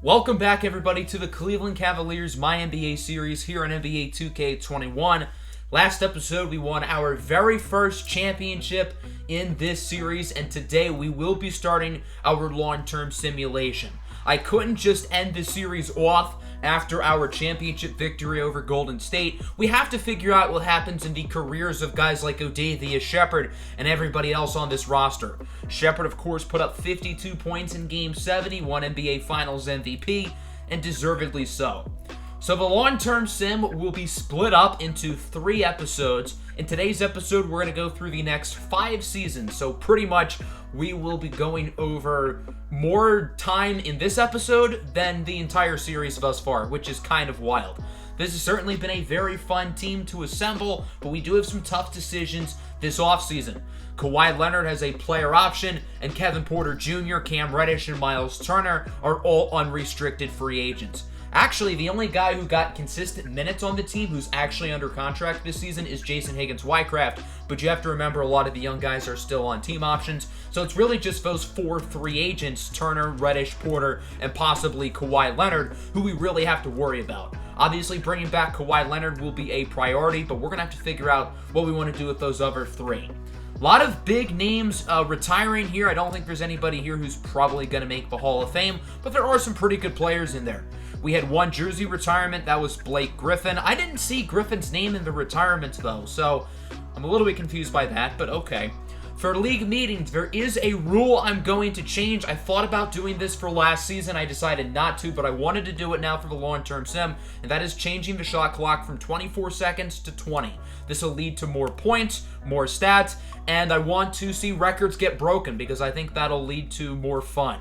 Welcome back, everybody, to the Cleveland Cavaliers MyNBA series here on NBA2K21. Last episode, we won our very first championship in this series, and today we will be starting our long-term simulation. I couldn't just end the series off after our championship victory over Golden State. We have to figure out what happens in the careers of guys like Odavius Shepherd and everybody else on this roster. Shepherd, of course, put up 52 points in Game 7, won NBA Finals MVP, and deservedly so. So the long-term sim will be split up into 3 episodes. In today's episode, we're going to go through the next 5 seasons. So pretty much, we will be going over more time in this episode than the entire series thus far, which is kind of wild. This has certainly been a very fun team to assemble, but we do have some tough decisions this offseason. Kawhi Leonard has a player option, and Kevin Porter Jr., Cam Reddish, and Miles Turner are all unrestricted free agents. Actually, the only guy who got consistent minutes on the team who's actually under contract this season is Jason Higgins-Wycraft, but you have to remember a lot of the young guys are still on team options, so it's really just those 4 free agents, Turner, Reddish, Porter, and possibly Kawhi Leonard, who we really have to worry about. Obviously, bringing back Kawhi Leonard will be a priority, but we're going to have to figure out what we want to do with those other 3. A lot of big names retiring here. I don't think there's anybody here who's probably going to make the Hall of Fame, but there are some pretty good players in there. We had one jersey retirement. That was Blake Griffin. I didn't see Griffin's name in the retirements, though, so I'm a little bit confused by that, but okay. For league meetings, there is a rule I'm going to change. I thought about doing this for last season. I decided not to, but I wanted to do it now for the long-term sim, and that is changing the shot clock from 24 seconds to 20. This will lead to more points, more stats, and I want to see records get broken because I think that'll lead to more fun.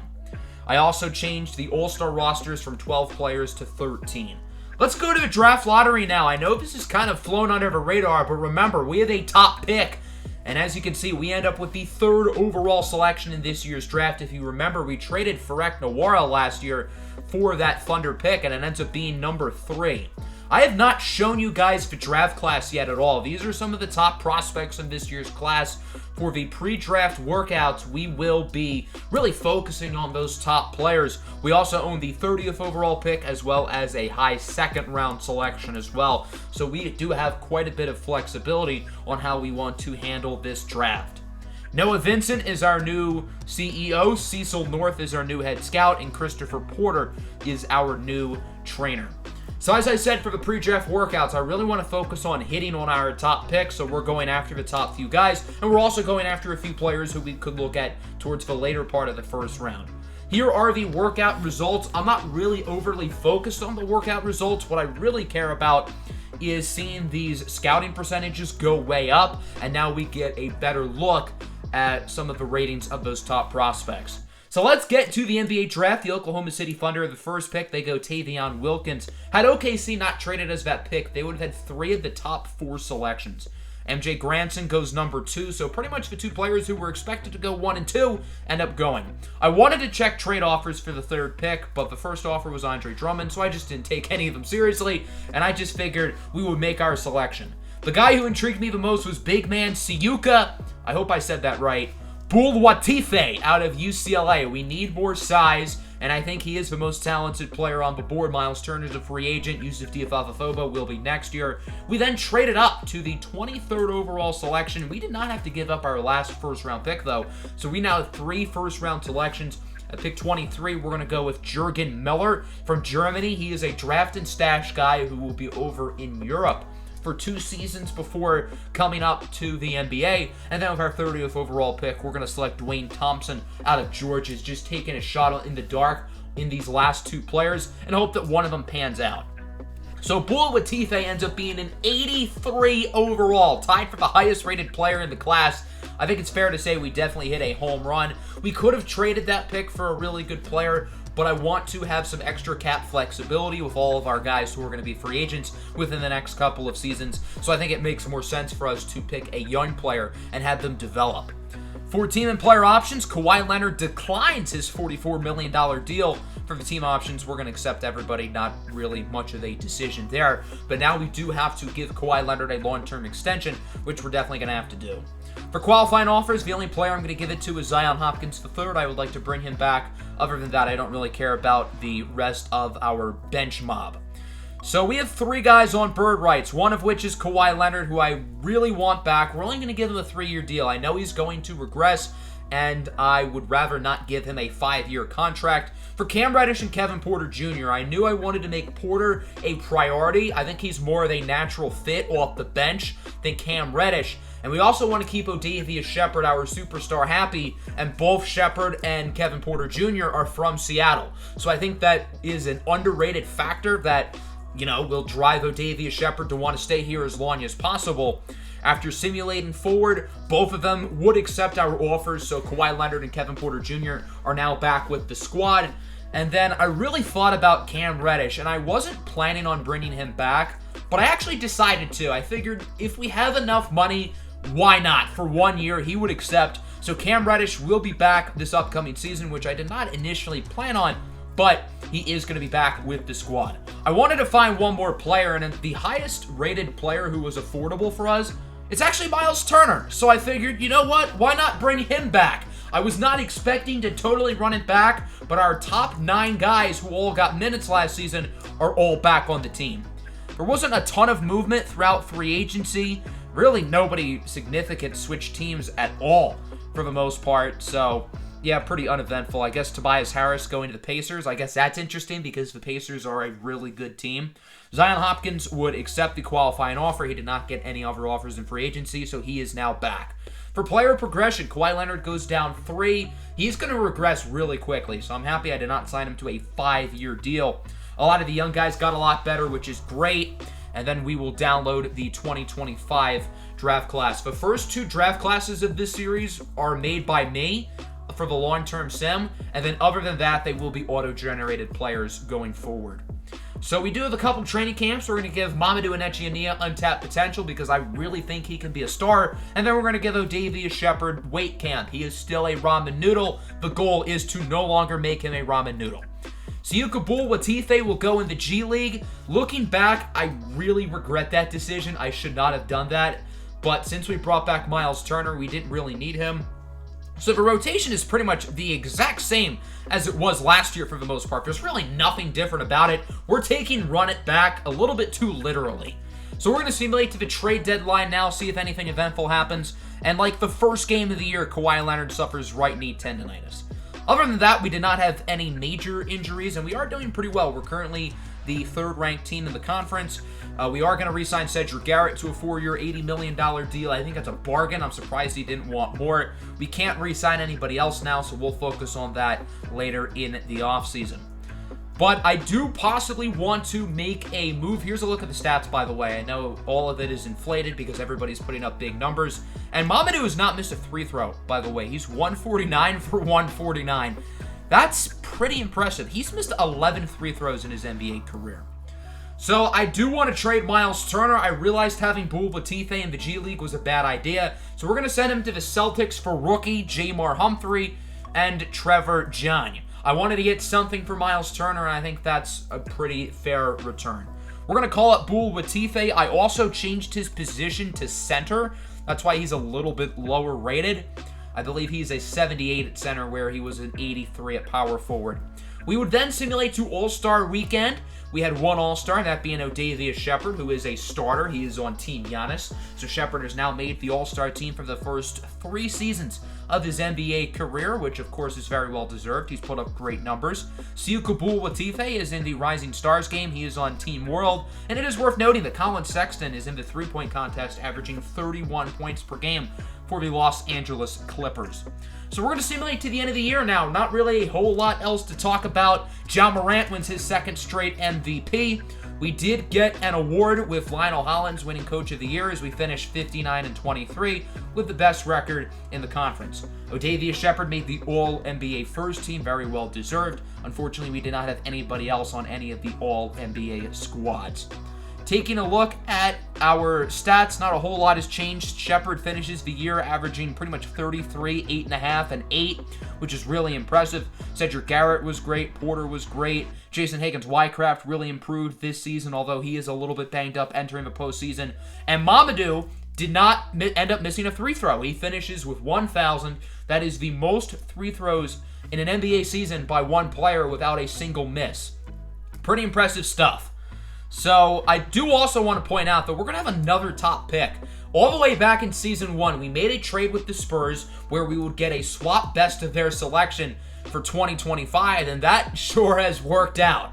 I also changed the All-Star rosters from 12 players to 13. Let's go to the draft lottery now. I know this is kind of flown under the radar, but remember, we have a top pick. And as you can see, we end up with the 3rd overall selection in this year's draft. If you remember, we traded Farek Nawara last year for that Thunder pick, and it ends up being number 3. I have not shown you guys the draft class yet at all. These are some of the top prospects in this year's class. For the pre-draft workouts, we will be really focusing on those top players. We also own the 30th overall pick as well as a high 2nd round selection as well. So we do have quite a bit of flexibility on how we want to handle this draft. Noah Vincent is our new CEO, Cecil North is our new head scout, and Christopher Porter is our new trainer. So as I said, for the pre-draft workouts, I really want to focus on hitting on our top picks, so we're going after the top few guys, and we're also going after a few players who we could look at towards the later part of the first round. Here are the workout results. I'm not really overly focused on the workout results. What I really care about is seeing these scouting percentages go way up, and now we get a better look at some of the ratings of those top prospects. So let's get to the NBA draft. The Oklahoma City Thunder, the first pick, they go Tavion Wilkins. Had OKC not traded as that pick, they would have had 3 of the top 4 selections. MJ Granson goes number 2, so pretty much the 2 players who were expected to go 1 and 2 end up going. I wanted to check trade offers for the 3rd pick, but the first offer was Andre Drummond, so I just didn't take any of them seriously, and I just figured we would make our selection. The guy who intrigued me the most was big man Siuka, I hope I said that right, Bulwatife out of UCLA. We need more size, and I think he is the most talented player on the board. Miles Turner's a free agent. Yusuf Diafafafoba will be next year. We then traded up to the 23rd overall selection. We did not have to give up our last first-round pick, though, so we now have 3 first-round selections. At pick 23, we're going to go with Jürgen Miller from Germany. He is a draft and stash guy who will be over in Europe for 2 seasons before coming up to the NBA. And then with our 30th overall pick, we're going to select Dwayne Thompson out of Georgia, just taking a shot in the dark in these last 2 players and hope that one of them pans out. So Bulwatife ends up being an 83 overall, tied for the highest rated player in the class. I think it's fair to say we definitely hit a home run. We could have traded that pick for a really good player, but I want to have some extra cap flexibility with all of our guys who are going to be free agents within the next couple of seasons. So I think it makes more sense for us to pick a young player and have them develop. For team and player options, Kawhi Leonard declines his $44 million deal. For the team options, we're going to accept everybody. Not really much of a decision there. But now we do have to give Kawhi Leonard a long-term extension, which we're definitely going to have to do. For qualifying offers, the only player I'm going to give it to is Zion Hopkins III. I would like to bring him back. Other than that, I don't really care about the rest of our bench mob. So we have 3 guys on bird rights, one of which is Kawhi Leonard, who I really want back. We're only going to give him a 3-year deal. I know he's going to regress, and I would rather not give him a 5-year contract. For Cam Reddish and Kevin Porter Jr., I knew I wanted to make Porter a priority. I think he's more of a natural fit off the bench than Cam Reddish. And we also want to keep Odavius Shepherd, our superstar, happy. And both Shepherd and Kevin Porter Jr. are from Seattle. So I think that is an underrated factor that, will drive Odavius Shepherd to want to stay here as long as possible. After simulating forward, both of them would accept our offers, so Kawhi Leonard and Kevin Porter Jr. are now back with the squad. And then I really thought about Cam Reddish, and I wasn't planning on bringing him back, but I actually decided to. I figured if we have enough money, why not? For 1 year, he would accept. So Cam Reddish will be back this upcoming season, which I did not initially plan on, but he is going to be back with the squad. I wanted to find one more player, and the highest rated player who was affordable for us, it's actually Myles Turner. So I figured, you know what? Why not bring him back? I was not expecting to totally run it back, but our top 9 guys who all got minutes last season are all back on the team. There wasn't a ton of movement throughout free agency. Really, nobody significant switched teams at all for the most part. So, yeah, pretty uneventful. I guess Tobias Harris going to the Pacers. I guess that's interesting because the Pacers are a really good team. Zion Hopkins would accept the qualifying offer. He did not get any other offers in free agency, so he is now back. For player progression, Kawhi Leonard goes down 3. He's going to regress really quickly, so I'm happy I did not sign him to a 5-year deal. A lot of the young guys got a lot better, which is great. And then we will download the 2025 draft class. The first 2 draft classes of this series are made by me for the long-term sim, and then other than that, they will be auto-generated players going forward. So we do have a couple training camps. We're going to give Mamadou Anichania untapped potential because I really think he can be a star. And then we're going to give Odavius Shepherd weight camp. He is still a ramen noodle. The goal is to no longer make him a ramen noodle. Siuka Watife will go in the G League. Looking back, I really regret that decision. I should not have done that. But since we brought back Myles Turner, we didn't really need him. So the rotation is pretty much the exact same as it was last year for the most part. There's really nothing different about it. We're taking run it back a little bit too literally. So we're going to simulate to the trade deadline now, see if anything eventful happens. And like the first game of the year, Kawhi Leonard suffers right knee tendonitis. Other than that, we did not have any major injuries, and we are doing pretty well. We're currently the 3rd-ranked team in the conference. We are going to re-sign Cedric Garrett to a 4-year, $80 million deal. I think that's a bargain. I'm surprised he didn't want more. We can't re-sign anybody else now, so we'll focus on that later in the offseason. But I do possibly want to make a move. Here's a look at the stats, by the way. I know all of it is inflated because everybody's putting up big numbers. And Mamadou has not missed a free throw, by the way. He's 149 for 149. That's pretty impressive. He's missed 11 free throws in his NBA career. So I do want to trade Myles Turner. I realized having Bul Watife in the G League was a bad idea. So we're going to send him to the Celtics for rookie Jamar Humphrey and Trevor John. I wanted to get something for Myles Turner, and I think that's a pretty fair return. We're going to call up Bul Watife. I also changed his position to center. That's why he's a little bit lower rated. I believe he's a 78 at center, where he was an 83 at power forward. We would then simulate to All-Star Weekend. We had one All-Star, that being Odavius Shepherd, who is a starter. He is on Team Giannis. So Shepherd has now made the All-Star team for the first 3 seasons of his NBA career, which of course is very well deserved. He's put up great numbers. Siuka Watife is in the Rising Stars game. He is on Team World. And it is worth noting that Colin Sexton is in the 3-point contest, averaging 31 points per game for the Los Angeles Clippers. So we're going to simulate to the end of the year now. Not really a whole lot else to talk about. Ja Morant wins his 2nd straight MVP. We did get an award with Lionel Hollins winning Coach of the Year as we finished 59-23 with the best record in the conference. Odavius Shepherd made the All-NBA first team, very well deserved. Unfortunately, we did not have anybody else on any of the All-NBA squads. Taking a look at our stats, not a whole lot has changed. Shepherd finishes the year averaging pretty much 33, 8.5, and 8, which is really impressive. Cedric Garrett was great. Porter was great. Jason Higgins-Wycraft really improved this season, although he is a little bit banged up entering the postseason. And Mamadou did not end up missing a free throw. He finishes with 1,000. That is the most free throws in an NBA season by one player without a single miss. Pretty impressive stuff. So I do also want to point out that we're going to have another top pick. All the way back in Season 1, we made a trade with the Spurs where we would get a swap best of their selection for 2025, and that sure has worked out.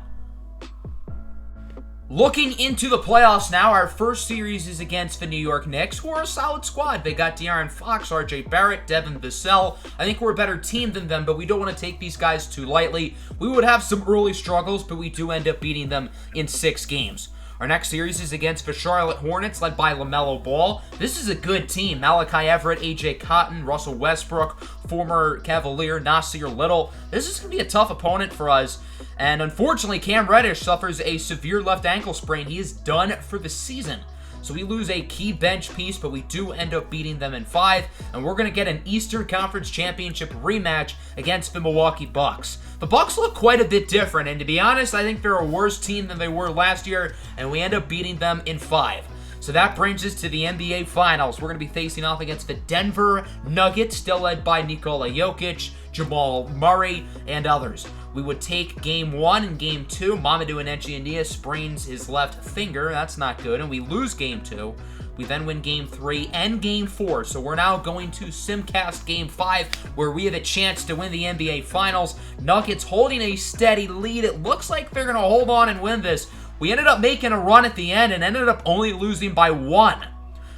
Looking into the playoffs now, our first series is against the New York Knicks, who are a solid squad. They got De'Aaron Fox, RJ Barrett, Devin Vassell. I think we're a better team than them, but we don't want to take these guys too lightly. We would have some early struggles, but we do end up beating them in 6 games. Our next series is against the Charlotte Hornets, led by LaMelo Ball. This is a good team. Malachi Everett, AJ Cotton, Russell Westbrook, former Cavalier Nasir Little. This is going to be a tough opponent for us. And unfortunately, Cam Reddish suffers a severe left ankle sprain. He is done for the season. So we lose a key bench piece, but we do end up beating them in 5. And we're going to get an Eastern Conference Championship rematch against the Milwaukee Bucks. The Bucks look quite a bit different, and to be honest, I think they're a worse team than they were last year, and we end up beating them in 5. So that brings us to the NBA Finals. We're going to be facing off against the Denver Nuggets, still led by Nikola Jokic, Jamal Murray, and others. We would take Game 1 and Game 2. Mamadou Ujiri sprains his left finger. That's not good, and we lose Game 2. We then win Game 3 and Game 4, so we're now going to Simcast Game 5, where we have a chance to win the NBA Finals. Nuggets holding a steady lead. It looks like they're going to hold on and win this. We ended up making a run at the end and ended up only losing by 1.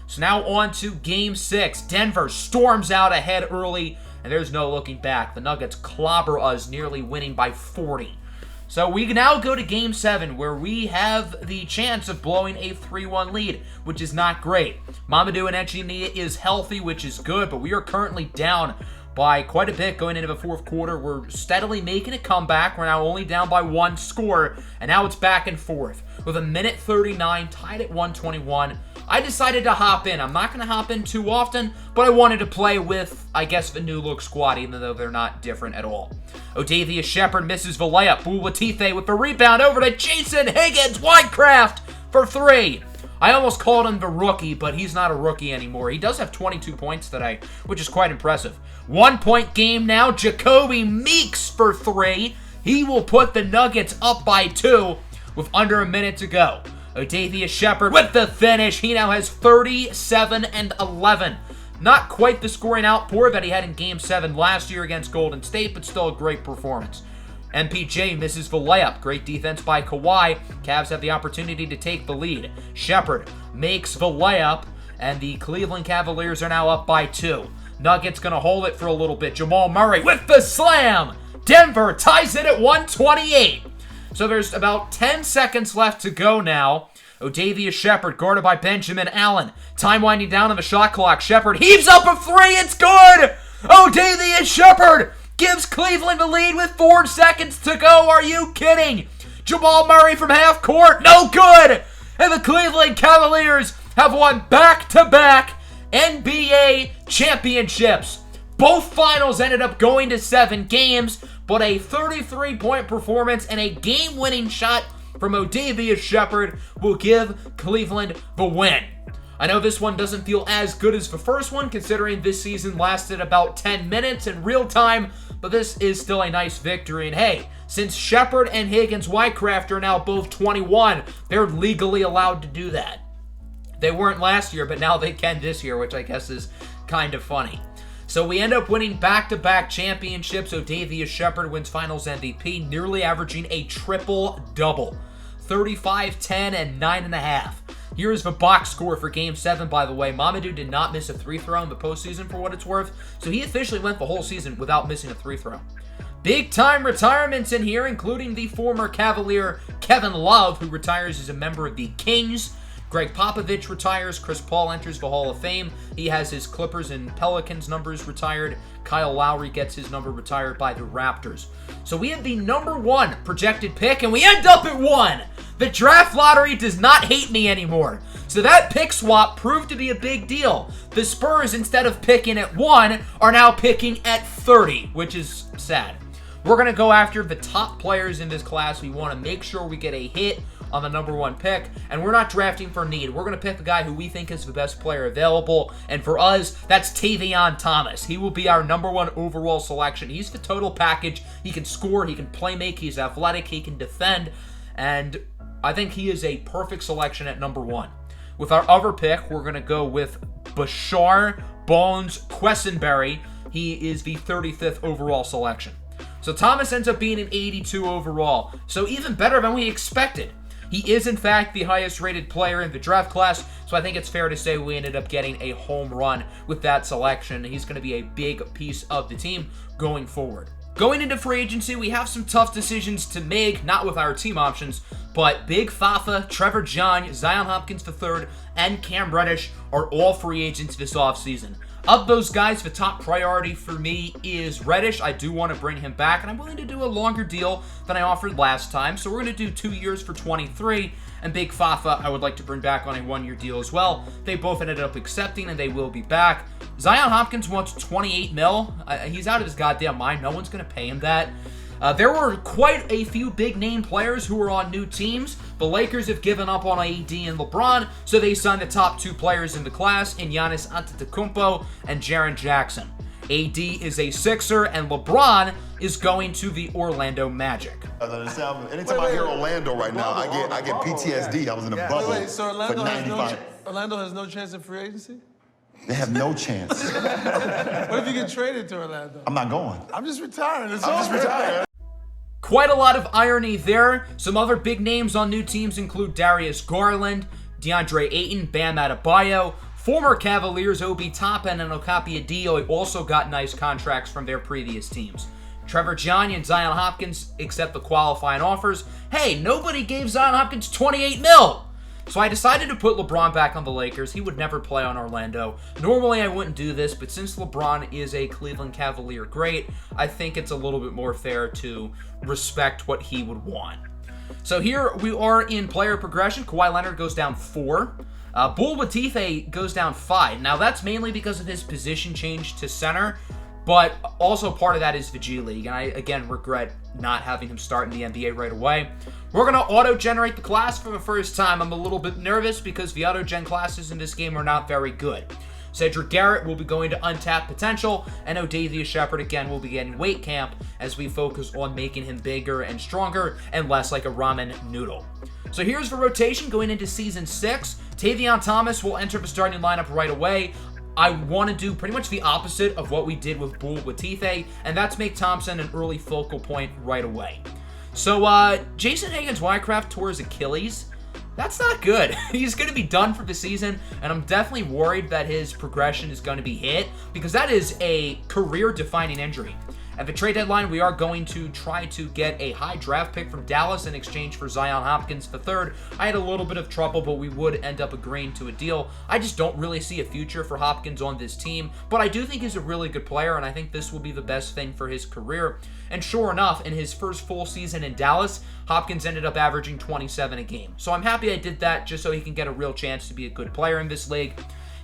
So now on to Game 6. Denver storms out ahead early, and there's no looking back. The Nuggets clobber us, nearly winning by 40. So we now go to Game 7, where we have the chance of blowing a 3-1 lead, which is not great. Mamadou Ujiri is healthy, which is good, but we are currently down by quite a bit going into the fourth quarter. We're steadily making a comeback. We're now only down by 1 score, and now it's back and forth. With a minute 39, tied at 121, I decided to hop in. I'm not going to hop in too often, but I wanted to play with, I guess, the new look squad, even though they're not different at all. Odavius Shepherd misses the layup. Bou Latifeh with the rebound over to Jason Higgins. Winecraft for 3. I almost called him the rookie, but he's not a rookie anymore. He does have 22 points today, which is quite impressive. 1-point game now. Jacoby Meeks for 3. He will put the Nuggets up by 2 with under a minute to go. Odavius Shepherd with the finish. He now has 37 and 11. Not quite the scoring outpour that he had in Game 7 last year against Golden State, but still a great performance. MPJ misses the layup. Great defense by Kawhi. Cavs have the opportunity to take the lead. Shepherd makes the layup, and the Cleveland Cavaliers are now up by 2. Nuggets going to hold it for a little bit. Jamal Murray with the slam. Denver ties it at 128. So there's about 10 seconds left to go now. Odavius Shepherd guarded by Benjamin Allen. Time winding down on the shot clock. Shepherd heaves up a 3. It's good! Odavius Shepherd gives Cleveland the lead with 4 seconds to go. Are you kidding? Jamal Murray from half court. No good! And the Cleveland Cavaliers have won back-to-back NBA championships. Both finals ended up going to 7 games, but a 33-point performance and a game-winning shot from Odavius Shepherd will give Cleveland the win. I know this one doesn't feel as good as the first one, considering this season lasted about 10 minutes in real time, but this is still a nice victory. And hey, since Shepherd and Higgins Whitecraft are now both 21, they're legally allowed to do that. They weren't last year, but now they can this year, which I guess is kind of funny. So we end up winning back-to-back championships. Odavius Shepherd wins Finals MVP, nearly averaging a triple-double. 35, 10, and 9.5. Here is the box score for Game 7, by the way. Mamadou did not miss a 3-throw in the postseason, for what it's worth, so he officially went the whole season without missing a 3-throw. Big-time retirements in here, including the former Cavalier Kevin Love, who retires as a member of the Kings. Greg Popovich retires. Chris Paul enters the Hall of Fame. He has his Clippers and Pelicans numbers retired. Kyle Lowry gets his number retired by the Raptors. So we have the number 1 projected pick, and we end up at 1. The draft lottery does not hate me anymore. So that pick swap proved to be a big deal. The Spurs, instead of picking at 1, are now picking at 30, which is sad. We're going to go after the top players in this class. We want to make sure we get a hit on the number 1 pick, and we're not drafting for need. We're going to pick a guy who we think is the best player available, and for us, that's Tavion Thomas. He will be our number 1 overall selection. He's the total package. He can score, he can play make, he's athletic, he can defend, and I think he is a perfect selection at number 1. With our other pick, we're going to go with Bashar Bones Quessenberry. He is the 35th overall selection. So Thomas ends up being an 82 overall, so even better than we expected. He is, in fact, the highest-rated player in the draft class, so I think it's fair to say we ended up getting a home run with that selection. He's going to be a big piece of the team going forward. Going into free agency, we have some tough decisions to make, not with our team options, but Big Fafa, Trevor John, Zion Hopkins III, and Cam Reddish are all free agents this offseason. Of those guys, the top priority for me is Reddish. I do want to bring him back, and I'm willing to do a longer deal than I offered last time. So we're going to do 2 years for 23, and Big Fafa I would like to bring back on a 1-year deal as well. They both ended up accepting, and they will be back. Zion Hopkins wants 28 mil. He's out of his goddamn mind. No one's going to pay him that. There were quite a few big-name players who were on new teams. The Lakers have given up on AD and LeBron, so they signed the top 2 players in the class in Giannis Antetokounmpo and Jaren Jackson. AD is a Sixer, and LeBron is going to the Orlando Magic. Anytime I hear Orlando right now, I get PTSD. I was in a bubble so for 95. Orlando has no chance in free agency? They have no chance. What if you get traded to Orlando? I'm not going. I'm just retiring. I'm just retiring. Quite a lot of irony there. Some other big names on new teams include Darius Garland, DeAndre Ayton, Bam Adebayo, former Cavaliers Obi Toppin and Okapi Adio also got nice contracts from their previous teams. Trevor John and Zion Hopkins accept the qualifying offers. Hey, nobody gave Zion Hopkins 28 mil! So I decided to put LeBron back on the Lakers. He would never play on Orlando. Normally I wouldn't do this, but since LeBron is a Cleveland Cavalier great, I think it's a little bit more fair to respect what he would want. So here we are in player progression. Kawhi Leonard goes down 4. Bull Watife goes down 5. Now that's mainly because of his position change to center, but also part of that is the G League, and I, again, regret not having him start in the NBA right away. We're going to auto-generate the class for the first time. I'm a little bit nervous because the auto-gen classes in this game are not very good. Cedric Garrett will be going to untapped potential, and O'Davious Shepherd, again, will be getting weight camp as we focus on making him bigger and stronger and less like a ramen noodle. So here's the rotation going into Season 6. Tavion Thomas will enter the starting lineup right away. I want to do pretty much the opposite of what we did with Bull Watife, and that's make Thompson an early focal point right away. So, Jason Higgins-Wycraft tore his Achilles. That's not good. He's going to be done for the season, and I'm definitely worried that his progression is going to be hit, because that is a career-defining injury. At the trade deadline, we are going to try to get a high draft pick from Dallas in exchange for Zion Hopkins III. I had a little bit of trouble, but we would end up agreeing to a deal. I just don't really see a future for Hopkins on this team, but I do think he's a really good player, and I think this will be the best thing for his career. And sure enough, in his first full season in Dallas, Hopkins ended up averaging 27 a game. So I'm happy I did that just so he can get a real chance to be a good player in this league.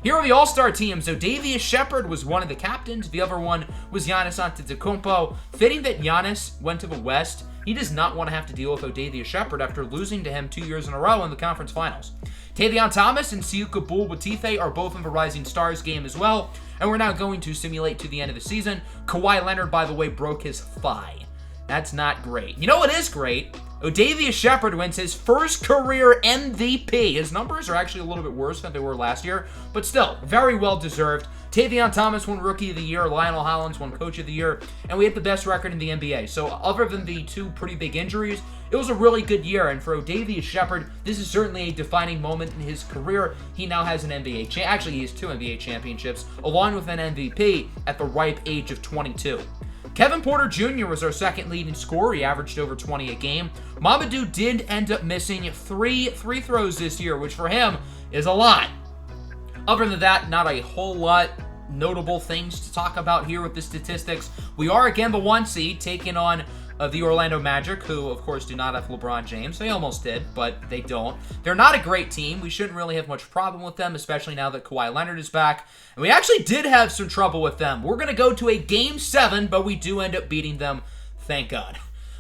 Here are the All-Star teams. O'Davious Shepherd was one of the captains. The other one was Giannis Antetokounmpo. Fitting that Giannis went to the West. He does not want to have to deal with O'Davious Shepherd after losing to him 2 years in a row in the conference finals. Tavion Thomas and Siuka Bull Watife are both in the Rising Stars game as well. And we're now going to simulate to the end of the season. Kawhi Leonard, by the way, broke his thigh. That's not great. You know what is great? O'Davious Shepherd wins his first career MVP. His numbers are actually a little bit worse than they were last year, but still, very well deserved. Tavion Thomas won Rookie of the Year, Lionel Hollins won Coach of the Year, and we had the best record in the NBA. So other than the 2 pretty big injuries, it was a really good year, and for O'Davious Shepherd, this is certainly a defining moment in his career. He now has an NBA, actually he has 2 NBA championships, along with an MVP at the ripe age of 22. Kevin Porter Jr. was our second leading scorer. He averaged over 20 a game. Mamadou did end up missing 3 free throws this year, which for him is a lot. Other than that, not a whole lot notable things to talk about here with the statistics. We are again the 1 seed taking on the Orlando Magic, who of course do not have LeBron James. They almost did, but they don't. They're not a great team. We shouldn't really have much problem with them, especially now that Kawhi Leonard is back. And we actually did have some trouble with them. We're going to go to a Game 7, but we do end up beating them Thank God.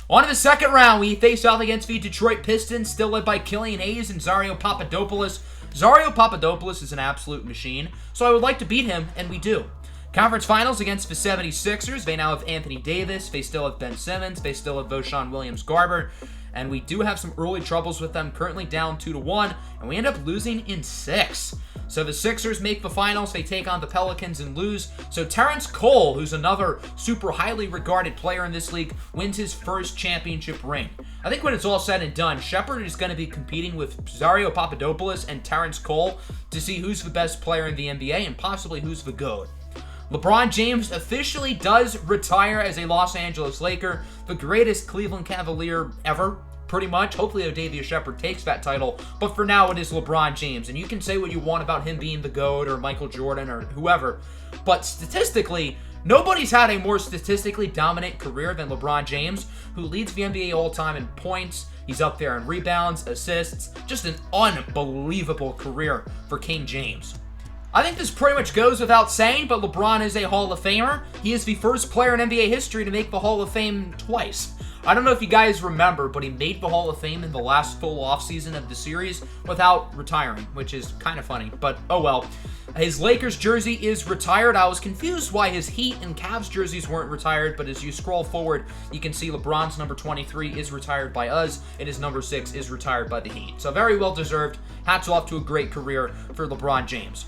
On to the second round, we face off against the Detroit Pistons, still led by Killian Hayes and Zario Papadopoulos. Zario Papadopoulos is an absolute machine, so I would like to beat him, and we do. Conference Finals against the 76ers. They now have Anthony Davis. They still have Ben Simmons. They still have Voshon Williams-Garber. And we do have some early troubles with them, currently down 2-1, and we end up losing in 6. So the Sixers make the finals. They take on the Pelicans and lose. So Terrence Cole, who's another super highly regarded player in this league, wins his first championship ring. I think when it's all said and done, Shepherd is going to be competing with Zario Papadopoulos and Terrence Cole to see who's the best player in the NBA and possibly who's the GOAT. LeBron James officially does retire as a Los Angeles Laker, the greatest Cleveland Cavalier ever, pretty much. Hopefully Odavius Shepherd takes that title, but for now it is LeBron James. And you can say what you want about him being the GOAT or Michael Jordan or whoever, but statistically, nobody's had a more statistically dominant career than LeBron James, who leads the NBA all-time in points. He's up there in rebounds, assists, just an unbelievable career for King James. I think this pretty much goes without saying, but LeBron is a Hall of Famer. He is the first player in NBA history to make the Hall of Fame twice. I don't know if you guys remember, but he made the Hall of Fame in the last full offseason of the series without retiring, which is kind of funny, but oh well. His Lakers jersey is retired. I was confused why his Heat and Cavs jerseys weren't retired, but as you scroll forward, you can see LeBron's number 23 is retired by us, and his number 6 is retired by the Heat. So very well deserved. Hats off to a great career for LeBron James.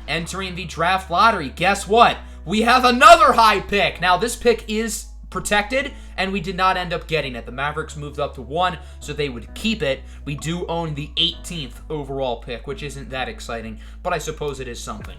Entering the draft lottery, guess what? We have another high pick. Now, this pick is protected, and we did not end up getting it. The Mavericks moved up to 1, so they would keep it. We do own the 18th overall pick, which isn't that exciting, but I suppose it is something.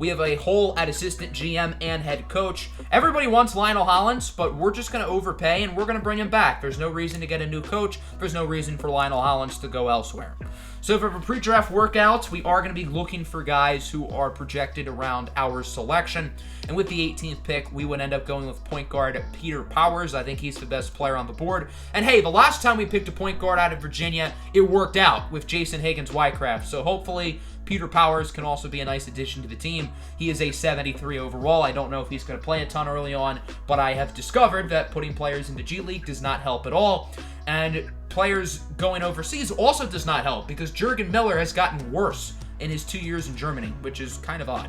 We have a hole at assistant GM and head coach. Everybody wants Lionel Hollins, but we're just going to overpay, and we're going to bring him back. There's no reason to get a new coach. There's no reason for Lionel Hollins to go elsewhere. So for pre-draft workouts, we are going to be looking for guys who are projected around our selection. And with the 18th pick, we would end up going with point guard Peter Powers. I think he's the best player on the board. And hey, the last time we picked a point guard out of Virginia, it worked out with Jason Higgins-Wycraft. So hopefully Peter Powers can also be a nice addition to the team. He is a 73 overall. I don't know if he's going to play a ton early on, but I have discovered that putting players into G League does not help at all. And players going overseas also does not help because Jurgen Miller has gotten worse in his 2 years in Germany, which is kind of odd.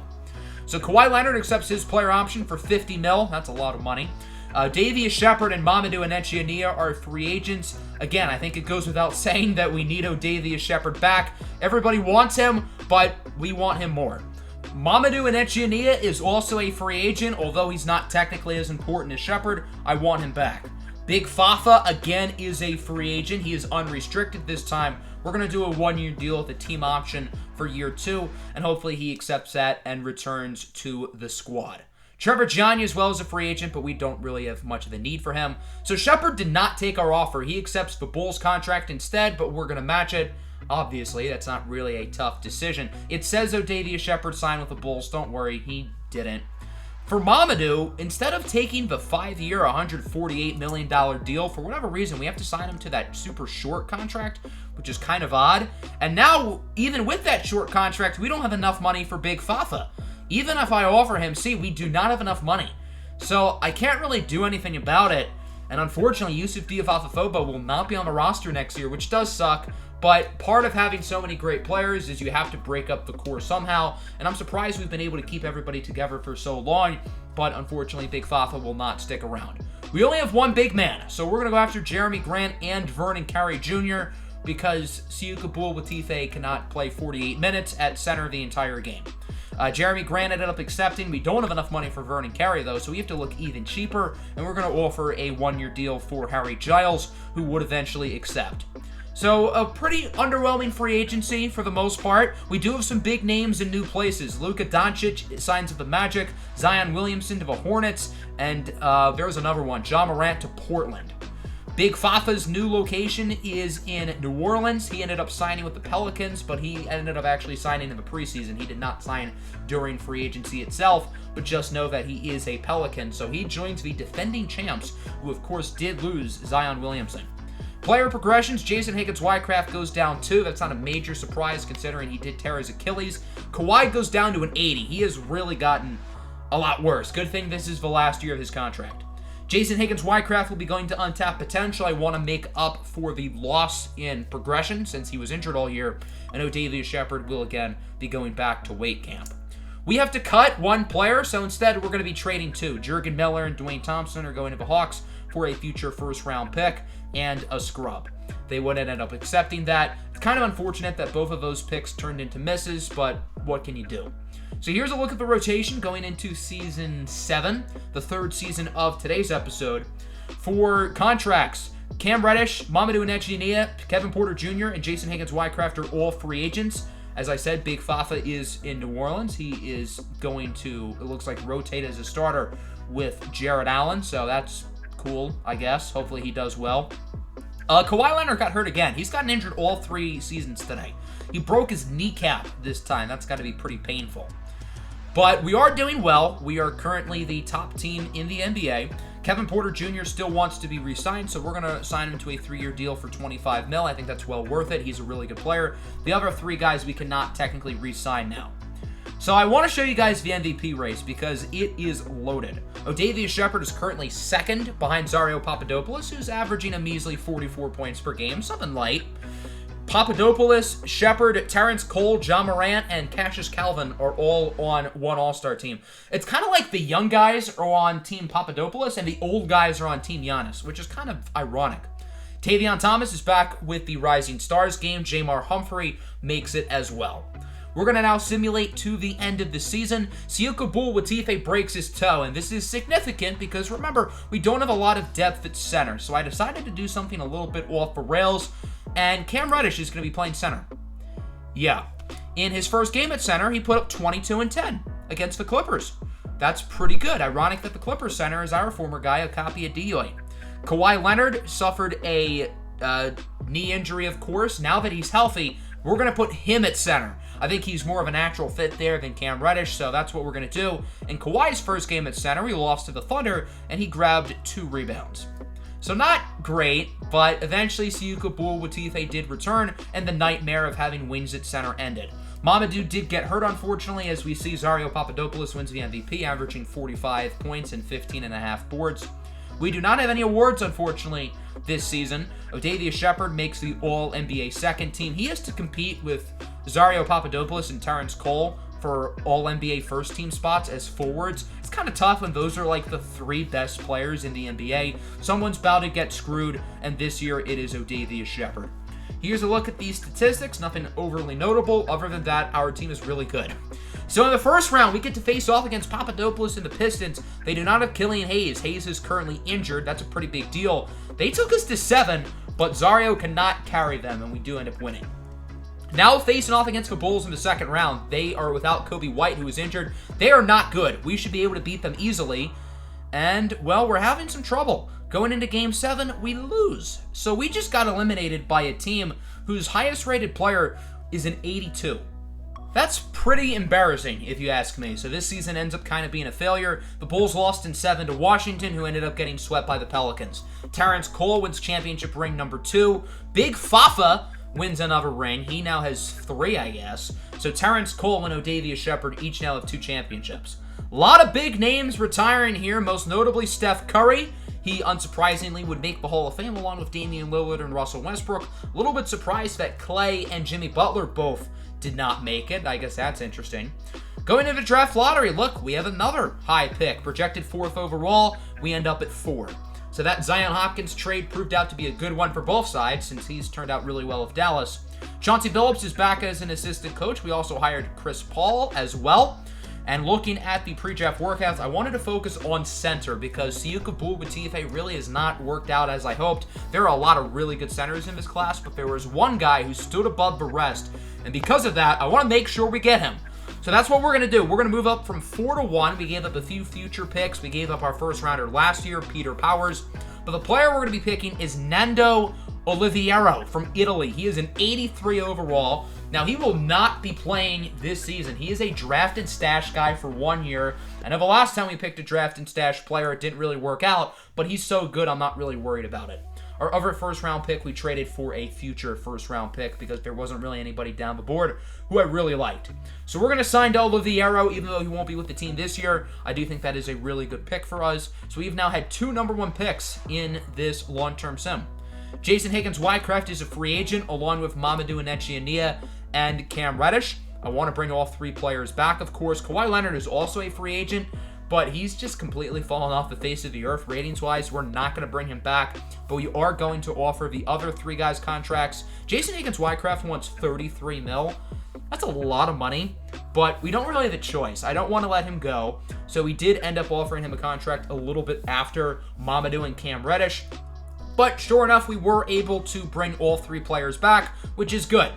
So Kawhi Leonard accepts his player option for $50 million. That's a lot of money. Davius Shepherd and Mamadou Anechiania are free agents. Again, I think it goes without saying that we need Davius Shepherd back. Everybody wants him, but we want him more. Mamadou Anechiania is also a free agent, although he's not technically as important as Shepherd. I want him back. Big Fafa, again, is a free agent. He is unrestricted this time. We're going to do a one-year deal with a team option for year 2, and hopefully he accepts that and returns to the squad. Trevor Gianni as well as a free agent, but we don't really have much of a need for him. So Shepherd did not take our offer. He accepts the Bulls contract instead, but we're going to match it. Obviously, that's not really a tough decision. It says Odavius Shepherd signed with the Bulls. Don't worry, he didn't. For Mamadou, instead of taking the 5-year, $148 million deal, for whatever reason, we have to sign him to that super short contract, which is kind of odd. And now, even with that short contract, we don't have enough money for Big Fafa. Even if I offer him, we do not have enough money. So I can't really do anything about it. And unfortunately, Yusuf Diafafoba will not be on the roster next year, which does suck. But part of having so many great players is you have to break up the core somehow. And I'm surprised we've been able to keep everybody together for so long. But unfortunately, Big Fafa will not stick around. We only have one big man, so we're going to go after Jeremy Grant and Vernon Carey Jr. because Siuka Bull-Watife cannot play 48 minutes at center the entire game. Jeremy Grant ended up accepting. We don't have enough money for Vernon Carey, though, so we have to look even cheaper, and we're going to offer a one-year deal for Harry Giles, who would eventually accept. So, a pretty underwhelming free agency for the most part. We do have some big names in new places. Luka Doncic signs with the Magic, Zion Williamson to the Hornets, and there's another one, Ja Morant to Portland. Big Fafa's new location is in New Orleans. He ended up signing with the Pelicans, but he ended up actually signing in the preseason. He did not sign during free agency itself, but just know that he is a Pelican. So he joins the defending champs, who of course did lose Zion Williamson. Player progressions, Jason Higgins-Wycraft goes down 2. That's not a major surprise considering he did tear his Achilles. Kawhi goes down to an 80. He has really gotten a lot worse. Good thing this is the last year of his contract. Jason Higgins-Wycraft will be going to untapped potential. I want to make up for the loss in progression since he was injured all year. And O'Davious Shepherd will again be going back to weight camp. We have to cut one player, so instead we're going to be trading two. Jurgen Miller and Dwayne Thompson are going to the Hawks for a future first-round pick and a scrub. They wouldn't end up accepting that. It's kind of unfortunate that both of those picks turned into misses, but what can you do? So here's a look at the rotation going into Season 7, the third season of today's episode. For contracts, Cam Reddish, Mamadou Ujiri, Kevin Porter Jr., and Jason Higgins-Wycraft are all free agents. As I said, Big Fafa is in New Orleans. He is going to, it looks like, rotate as a starter with Jared Allen, so that's cool, I guess. Hopefully he does well. Kawhi Leonard got hurt again. He's gotten injured all 3 seasons today. He broke his kneecap this time. That's got to be pretty painful. But we are doing well. We are currently the top team in the NBA. Kevin Porter Jr. still wants to be re-signed, so we're going to sign him to a 3-year deal for $25 million. I think that's well worth it. He's a really good player. The other 3 guys we cannot technically re-sign now. So I want to show you guys the MVP race because it is loaded. O'Davious Shepherd is currently second behind Zario Papadopoulos, who's averaging a measly 44 points per game, something light. Papadopoulos, Shepherd, Terrence Cole, John Morant, and Cassius Calvin are all on one All-Star team. It's kind of like the young guys are on Team Papadopoulos and the old guys are on Team Giannis, which is kind of ironic. Tavion Thomas is back with the Rising Stars game. Jamar Humphrey makes it as well. We're going to now simulate to the end of the season. Siaka Boul-Watife breaks his toe, and this is significant because, remember, we don't have a lot of depth at center, so I decided to do something a little bit off the rails, and Cam Reddish is going to be playing center. Yeah. In his first game at center, he put up 22 and 10 against the Clippers. That's pretty good. Ironic that the Clippers center is our former guy, Akapi Adioye. Kawhi Leonard suffered a knee injury, of course. Now that he's healthy, we're going to put him at center. I think he's more of a natural fit there than Cam Reddish, so that's what we're going to do. In Kawhi's first game at center, he lost to the Thunder, and he grabbed 2 rebounds. So not great, but eventually Siaka Boul-Watife did return, and the nightmare of having wings at center ended. Mamadou did get hurt, unfortunately, as we see Zario Papadopoulos wins the MVP, averaging 45 points and 15.5 boards. We do not have any awards, unfortunately, this season. O'Davious Shepherd makes the All-NBA second team. He has to compete with Zario Papadopoulos and Terrence Cole for All-NBA first team spots as forwards. It's kind of tough when those are like the 3 best players in the NBA. Someone's bound to get screwed, and this year it is O'Davious Shepherd. Here's a look at these statistics. Nothing overly notable. Other than that, our team is really good. So in the first round, we get to face off against Papadopoulos and the Pistons. They do not have Killian Hayes. Hayes is currently injured. That's a pretty big deal. They took us to 7, but Zario cannot carry them, and we do end up winning. Now facing off against the Bulls in the second round, they are without Kobe White, who is injured. They are not good. We should be able to beat them easily. And, well, we're having some trouble. Going into Game 7, we lose. So we just got eliminated by a team whose highest rated player is an 82. That's pretty embarrassing, if you ask me. So this season ends up kind of being a failure. The Bulls lost in 7 to Washington, who ended up getting swept by the Pelicans. Terrence Cole wins championship ring number 2. Big Fafa wins another ring. He now has 3, I guess. So Terrence Cole and O'Davious Shepherd each now have 2 championships. A lot of big names retiring here, most notably Steph Curry. He, unsurprisingly, would make the Hall of Fame along with Damian Lillard and Russell Westbrook. A little bit surprised that Clay and Jimmy Butler both did not make it. I guess that's interesting. Going into the draft lottery, look, we have another high pick. Projected 4th overall, we end up at 4. So that Zion Hopkins trade proved out to be a good one for both sides since he's turned out really well with Dallas. Chauncey Billups is back as an assistant coach. We also hired Chris Paul as well. And looking at the pre-draft workouts, I wanted to focus on center because Siaka Boul-Watife really has not worked out as I hoped. There are a lot of really good centers in this class, but there was one guy who stood above the rest. And because of that, I want to make sure we get him. So that's what we're going to do. We're going to move up from 4 to 1. We gave up a few future picks. We gave up our first rounder last year, Peter Powers. But the player we're going to be picking is Nando Oliviero from Italy. He is an 83 overall. Now, he will not be playing this season. He is a draft and stash guy for 1 year. I know the last time we picked a draft and stash player, it didn't really work out, but he's so good, I'm not really worried about it. Our other first-round pick, we traded for a future first-round pick because there wasn't really anybody down the board who I really liked. So we're going to sign Del Oliviero, even though he won't be with the team this year. I do think that is a really good pick for us. So we've now had 2 number 1 picks in this long-term sim. Jason Higgins-Wycraft is a free agent, along with Mamadou Anichia and Cam Reddish. I want to bring all 3 players back, of course. Kawhi Leonard is also a free agent, but he's just completely fallen off the face of the earth ratings-wise. We're not going to bring him back, but we are going to offer the other 3 guys contracts. Jason Higgins-Wycraft wants $33 million. That's a lot of money, but we don't really have a choice. I don't want to let him go, so we did end up offering him a contract a little bit after Mamadou and Cam Reddish. But sure enough, we were able to bring all 3 players back, which is good.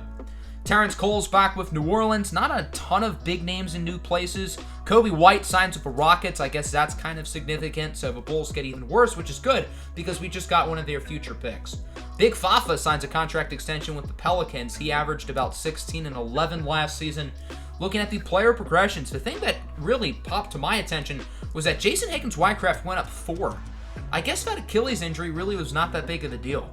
Terrence Cole's back with New Orleans. Not a ton of big names in new places. Kobe White signs with the Rockets. I guess that's kind of significant. So the Bulls get even worse, which is good because we just got one of their future picks. Big Fafa signs a contract extension with the Pelicans. He averaged about 16 and 11 last season. Looking at the player progressions, the thing that really popped to my attention was that Jason Higgins-Wycraft went up 4. I guess that Achilles injury really was not that big of a deal.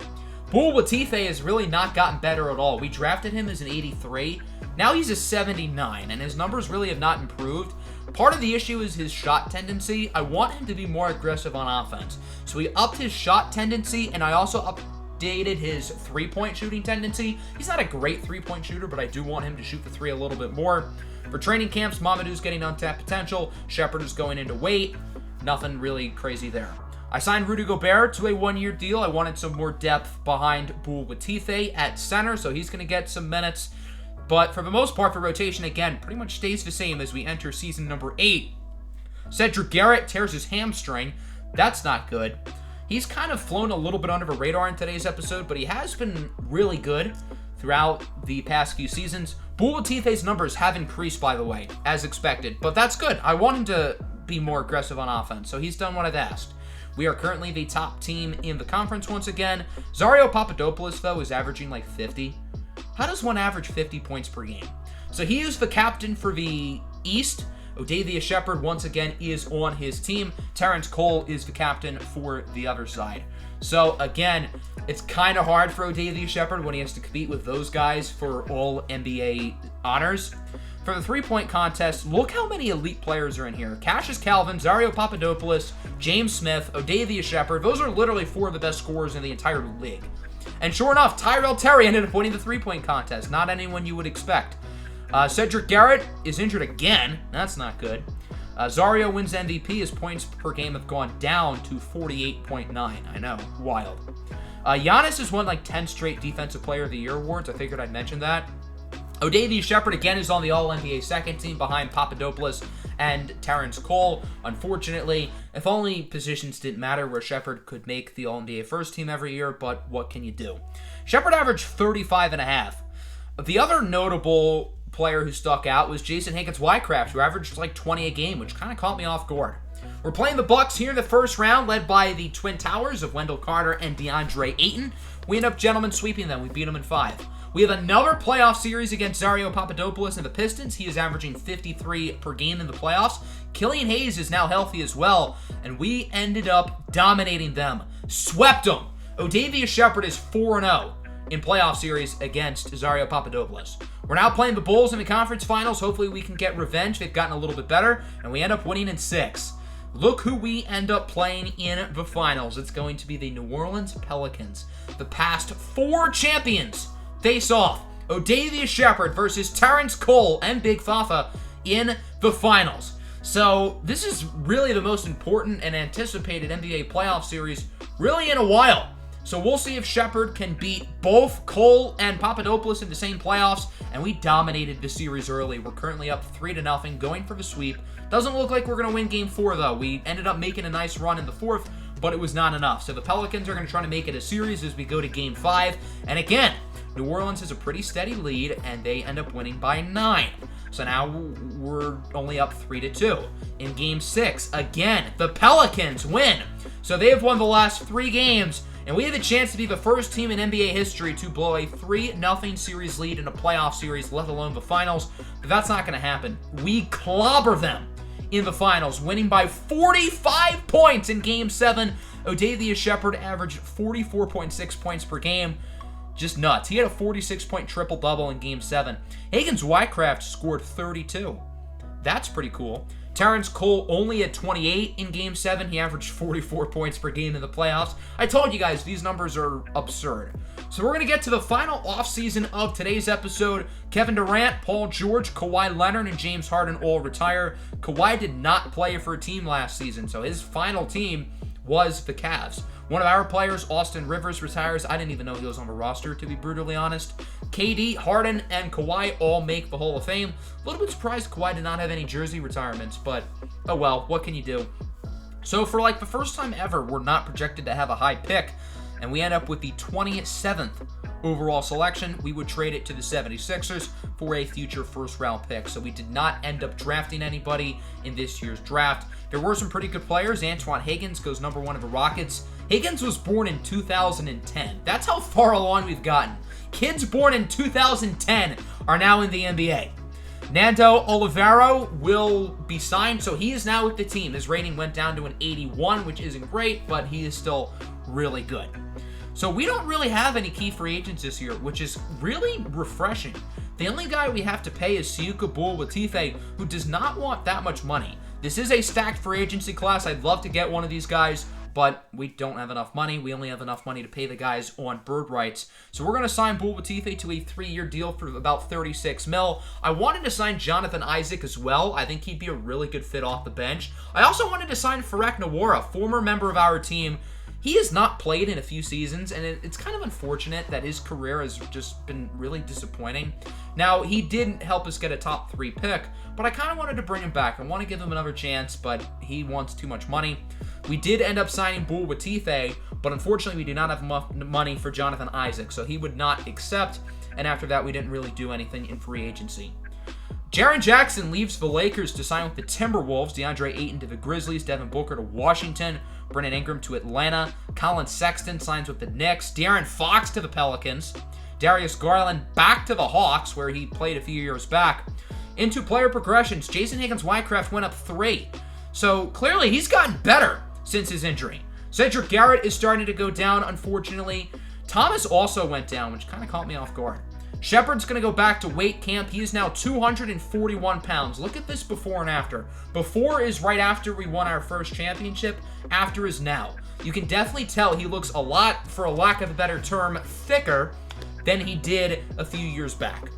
Bul Latife has really not gotten better at all. We drafted him as an 83. Now he's a 79, and his numbers really have not improved. Part of the issue is his shot tendency. I want him to be more aggressive on offense. So we upped his shot tendency, and I also updated his three-point shooting tendency. He's not a great three-point shooter, but I do want him to shoot the 3 a little bit more. For training camps, Mamadou's getting untapped potential. Shepard is going into weight. Nothing really crazy there. I signed Rudy Gobert to a 1-year deal. I wanted some more depth behind Bul Latife at center, so he's going to get some minutes. But for the most part, the rotation, again, pretty much stays the same as we enter season number 8. Cedric Garrett tears his hamstring. That's not good. He's kind of flown a little bit under the radar in today's episode, but he has been really good throughout the past few seasons. Bul Latife's numbers have increased, by the way, as expected, but that's good. I want him to be more aggressive on offense, so he's done what I've asked. We are currently the top team in the conference once again. Zario Papadopoulos, though, is averaging like 50. How does one average 50 points per game? So he is the captain for the East. Odavia Shepard, once again, is on his team. Terrence Cole is the captain for the other side. So, again, it's kind of hard for Odavia Shepard when he has to compete with those guys for all NBA honors. For the three-point contest, look how many elite players are in here. Cassius Calvin, Zario Papadopoulos, James Smith, Odavia Shepard. Those are literally 4 of the best scorers in the entire league. And sure enough, Tyrell Terry ended up winning the three-point contest. Not anyone you would expect. Cedric Garrett is injured again. That's not good. Zario wins MVP. His points per game have gone down to 48.9. I know, wild. Giannis has won like 10 straight Defensive Player of the Year awards. I figured I'd mention that. Odavia Shepard, again, is on the All-NBA second team behind Papadopoulos and Terrence Cole. Unfortunately, if only positions didn't matter where Shepard could make the All-NBA first team every year, but what can you do? Shepard averaged 35.5. The other notable player who stuck out was Jason Higgins-Wycraft, who averaged like 20 a game, which kind of caught me off guard. We're playing the Bucks here in the first round, led by the Twin Towers of Wendell Carter and DeAndre Ayton. We end up gentlemen sweeping them. We beat them in 5. We have another playoff series against Zario Papadopoulos and the Pistons. He is averaging 53 per game in the playoffs. Killian Hayes is now healthy as well, and we ended up dominating them. Swept them. Odavia Shepard is 4-0 in playoff series against Zario Papadopoulos. We're now playing the Bulls in the conference finals. Hopefully we can get revenge. They've gotten a little bit better, and we end up winning in 6. Look who we end up playing in the finals. It's going to be the New Orleans Pelicans. The past 4 champions face off. Odavia Shepard versus Terrence Cole and Big Fafa in the finals. So this is really the most important and anticipated NBA playoff series really in a while. So we'll see if Shepard can beat both Cole and Papadopoulos in the same playoffs, and we dominated the series early. We're currently up 3-0, going for the sweep. Doesn't look like we're going to win Game 4, though. We ended up making a nice run in the 4th, but it was not enough. So the Pelicans are going to try to make it a series as we go to Game 5. And again, New Orleans has a pretty steady lead, and they end up winning by 9. So now we're only up 3-2. In Game 6, again, the Pelicans win. So they have won the last 3 games, and we have a chance to be the first team in NBA history to blow a 3-0 series lead in a playoff series, let alone the finals. But that's not going to happen. We clobber them in the finals, winning by 45 points in Game 7 Odavius Shepherd averaged 44.6 points per game. Just nuts. He had a 46-point triple-double in Game 7. Higgins-Wycraft scored 32. That's pretty cool. Terrence Cole only had 28 in Game 7. He averaged 44 points per game in the playoffs. I told you guys, these numbers are absurd. So we're going to get to the final offseason of today's episode. Kevin Durant, Paul George, Kawhi Leonard, and James Harden all retire. Kawhi did not play for a team last season, so his final team was the Cavs. One of our players, Austin Rivers, retires. I didn't even know he was on the roster, to be brutally honest. KD, Harden, and Kawhi all make the Hall of Fame. A little bit surprised Kawhi did not have any jersey retirements, but oh well, what can you do? So for like the first time ever, we're not projected to have a high pick, and we end up with the 27th overall selection. We would trade it to the 76ers for a future first-round pick. So we did not end up drafting anybody in this year's draft. There were some pretty good players. Antoine Higgins goes number 1 of the Rockets. Higgins was born in 2010. That's how far along we've gotten. Kids born in 2010 are now in the NBA. Nando Olivero will be signed, so he is now with the team. His rating went down to an 81, which isn't great, but he is still really good. So we don't really have any key free agents this year, which is really refreshing. The only guy we have to pay is Siuka Boul-Latife, who does not want that much money. This is a stacked free agency class. I'd love to get one of these guys, but we don't have enough money. We only have enough money to pay the guys on bird rights. So we're going to sign Boul-Latife to a 3-year deal for about $36 million. I wanted to sign Jonathan Isaac as well. I think he'd be a really good fit off the bench. I also wanted to sign Farek Nawara, former member of our team. He has not played in a few seasons, and it's kind of unfortunate that his career has just been really disappointing. Now, he didn't help us get a top 3 pick, but I kind of wanted to bring him back. I want to give him another chance, but he wants too much money. We did end up signing Boul-Latife, but unfortunately we do not have enough money for Jonathan Isaac, so he would not accept, and after that we didn't really do anything in free agency. Jaren Jackson leaves the Lakers to sign with the Timberwolves, DeAndre Ayton to the Grizzlies, Devin Booker to Washington, Brandon Ingram to Atlanta, Colin Sexton signs with the Knicks, De'Aaron Fox to the Pelicans, Darius Garland back to the Hawks, where he played a few years back. Into player progressions, Jason Higgins-Wycraft went up 3. So clearly he's gotten better since his injury. Cedric Garrett is starting to go down, unfortunately. Thomas also went down, which kind of caught me off guard. Shepard's going to go back to weight camp. He is now 241 pounds. Look at this before and after. Before is right after we won our first championship. After is now. You can definitely tell he looks a lot, for a lack of a better term, thicker than he did a few years back.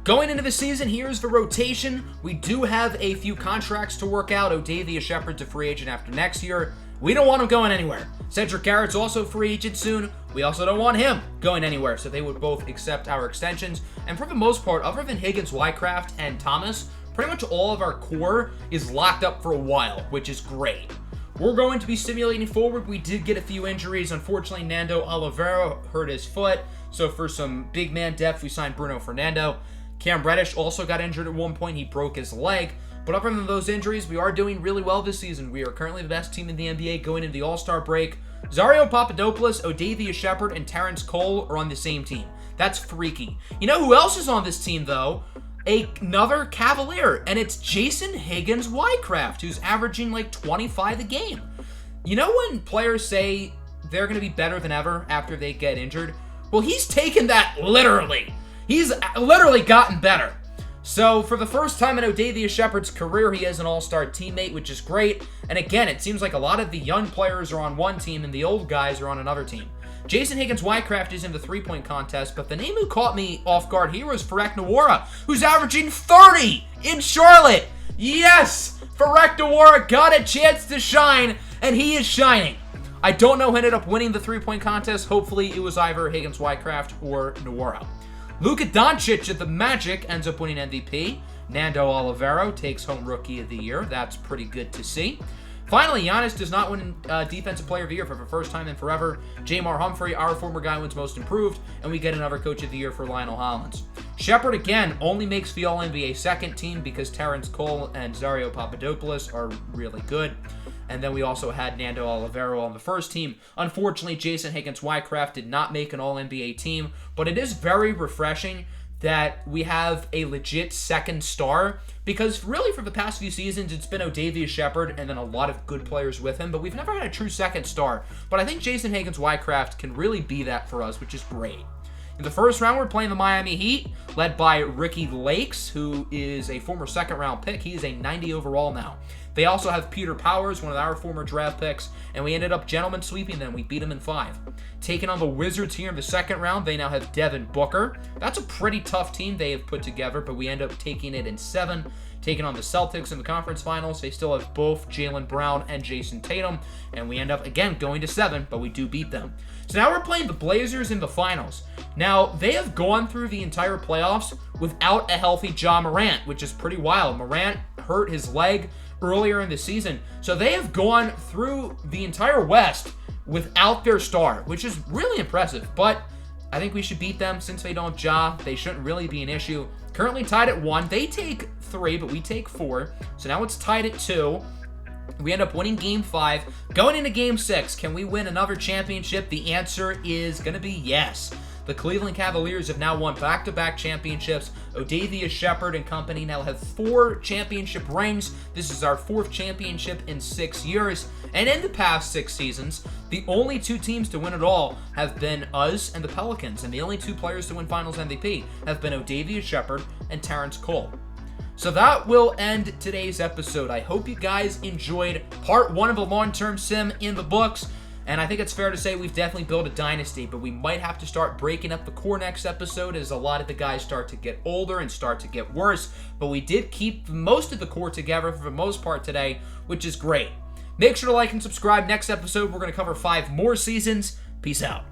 Going into the season, here's the rotation. We do have a few contracts to work out. Odavius Shepherd's a free agent after next year. We don't want him going anywhere. Cedric Garrett's also a free agent soon. We also don't want him going anywhere, so they would both accept our extensions. And for the most part, other than Higgins, Wycraft, and Thomas, pretty much all of our core is locked up for a while, which is great. We're going to be simulating forward. We did get a few injuries. Unfortunately, Nando Olivero hurt his foot, so for some big man depth, we signed Bruno Fernando. Cam Reddish also got injured at one point. He broke his leg. But other than those injuries, we are doing really well this season. We are currently the best team in the NBA going into the All-Star break. Zario Papadopoulos, Odavius Shepherd, and Terrence Cole are on the same team. That's freaky. You know who else is on this team, though? Another Cavalier, and it's Jason Higgins-Wycraft, who's averaging like 25 a game. You know when players say they're going to be better than ever after they get injured? Well, he's taken that literally. He's literally gotten better. So, for the first time in Odavius Shepherd's career, he has an all-star teammate, which is great. And again, it seems like a lot of the young players are on one team and the old guys are on another team. Jason Higgins-Wycraft is in the three-point contest, but the name who caught me off guard here was Farek Nawara, who's averaging 30 in Charlotte. Yes! Farek Nawara got a chance to shine, and he is shining. I don't know who ended up winning the three-point contest. Hopefully, it was either Higgins-Wycraft or Nawara. Luka Doncic at the Magic ends up winning MVP. Nando Olivero takes home Rookie of the Year. That's pretty good to see. Finally, Giannis does not win Defensive Player of the Year for the first time in forever. Jamar Humphrey, our former guy, wins Most Improved, and we get another Coach of the Year for Lionel Hollins. Shepard, again, only makes the All-NBA second team because Terrence Cole and Zario Papadopoulos are really good. And then we also had Nando Olivero on the first team. Unfortunately, Jason Higgins-Wycraft did not make an All-NBA team, but it is very refreshing that we have a legit second star, because really for the past few seasons it's been Odavia Shepherd and then a lot of good players with him, but we've never had a true second star. But I think Jason Higgins-Wycraft can really be that for us, which is great. In the first round, we're playing the Miami Heat, led by Ricky Lakes, who is a former second-round pick. He is a 90 overall now. They also have Peter Powers, one of our former draft picks, and we ended up gentlemen sweeping them. We beat them in 5. Taking on the Wizards here in the second round, they now have Devin Booker. That's a pretty tough team they have put together, but we end up taking it in 7. Taking on the Celtics in the conference finals, they still have both Jaylen Brown and Jason Tatum, and we end up, again, going to 7, but we do beat them. So now we're playing the Blazers in the finals. Now, they have gone through the entire playoffs without a healthy Ja Morant, which is pretty wild. Morant hurt his leg earlier in the season, so they have gone through the entire West without their star, which is really impressive, but I think we should beat them since they don't have Ja. They shouldn't really be an issue. Currently tied at 1. They take 3, but we take 4. So now it's tied at 2. We end up winning Game 5. Going into Game 6, can we win another championship? The answer is going to be yes. The Cleveland Cavaliers have now won back-to-back championships. Odavia Shepherd and company now have 4 championship rings. This is our 4th championship in 6 years. And in the past 6 seasons, the only 2 teams to win it all have been us and the Pelicans. And the only 2 players to win Finals MVP have been Odavia Shepherd and Terrence Cole. So that will end today's episode. I hope you guys enjoyed part 1 of a long-term sim in the books. And I think it's fair to say we've definitely built a dynasty, but we might have to start breaking up the core next episode as a lot of the guys start to get older and start to get worse. But we did keep most of the core together for the most part today, which is great. Make sure to like and subscribe. Next episode, we're going to cover 5 more seasons. Peace out.